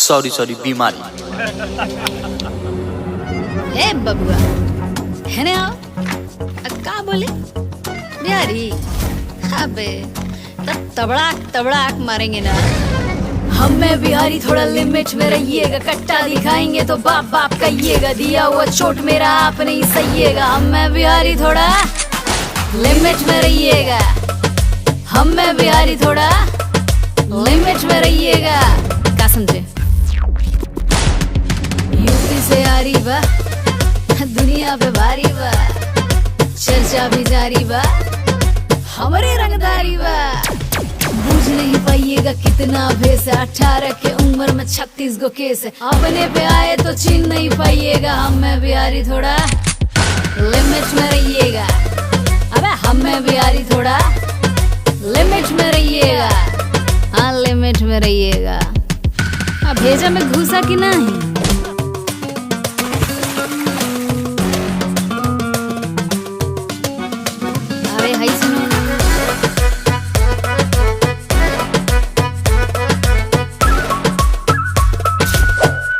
Sorry sorry बीमारी। ए बबुआ है ना का बोले बिहारी? अबे तबड़ाक तबड़ाक मारेंगे ना। हम में बिहारी थोड़ा लिमिट में रहिएगा, कट्टा दिखाएंगे तो बाप बाप कहिएगा, दिया हुआ चोट मेरा आप नहीं सहिएगा। हम में बिहारी थोड़ा लिमिट में रहिएगा, हम में बिहारी थोड़ा लिमिट में रहिएगा। क्या समझे? यूपी से आ रही बा, दुनिया पे भारी बा, चर्चा भी जारी बा, हमारे रंगदारी बा। बूझ नहीं पाइएगा कितना भेस है, 18 के उम्र में 36 गो केस है। अपने पे आए तो छीन नहीं पाइएगा, हम में बिहारी थोड़ा लिमिट में रहिएगा। अबे हम में बिहारी थोड़ा लिमिट में रहिएगा, हाँ लिमिट में रहिएगा। अब भेजा में घुसा कि नहीं? अरे हाई सुनो,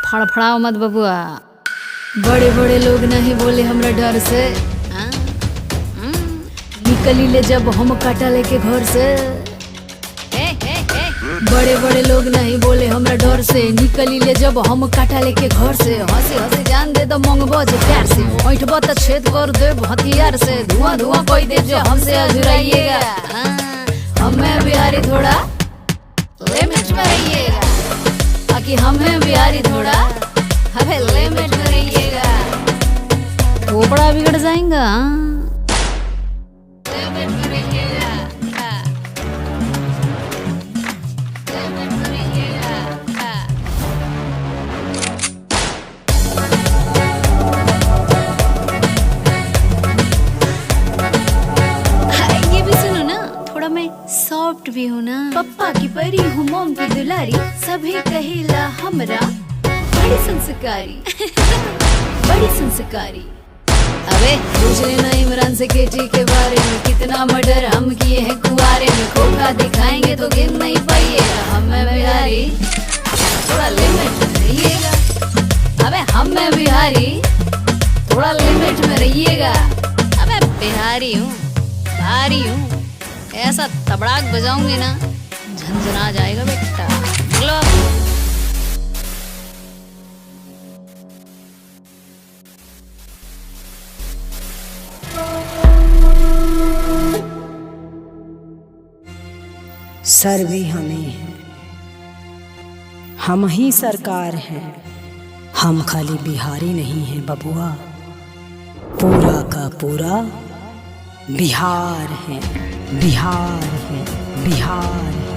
फड़फड़ाओ मत बबुआ। बड़े बड़े लोग नहीं बोले हमरा डर से, निकली ले जब हम काटा लेके घर से। बड़े बड़े लोग नहीं बोले हमरा डर से, निकली ले जब हम काटा लेके घर से। हंसी हंसी जान दे तो मंगबो जे प्यार से, ऐठबो तो छेद कर दे हथियार से। धुआं धुआं कोई दे जो हमसे अजुराइएगा। हमें बिहारी थोड़ा लिमिट में रहिएगा, ताकि हमें बिहारी थोड़ा हमें लिमिट में रहिएगा। खोपड़ा बिगड़ जाएगा। लिमिट में रहिएगा, लिमिट में रहिएगा। ये भी सुनो ना, थोड़ा मैं सॉफ्ट भी हूँ ना। पप्पा की परी हूँ, मॉम की दुलारी, सभी कहेला हमरा बड़ी संस्कारी। बड़ी संस्कारी। अबे पूछ लेना इमरान से केटी के बारे में, कितना मर्डर हम किए हैं कुआरे में। खोखा दिखाएंगे तो गिन नहीं पाइएगा, हमें बिहारी थोड़ा लिमिट में रहिएगा। अबे हमें बिहारी थोड़ा लिमिट में रहिएगा। अबे बिहारी हूँ, भारी हूँ, ऐसा तबड़ाक बजाऊंगी ना झंझना जाएगा बेटा। चलो सर भी हमें है, हम ही सरकार हैं। हम खाली बिहारी नहीं हैं बबुआ, पूरा का पूरा बिहार है, बिहार है, बिहार है।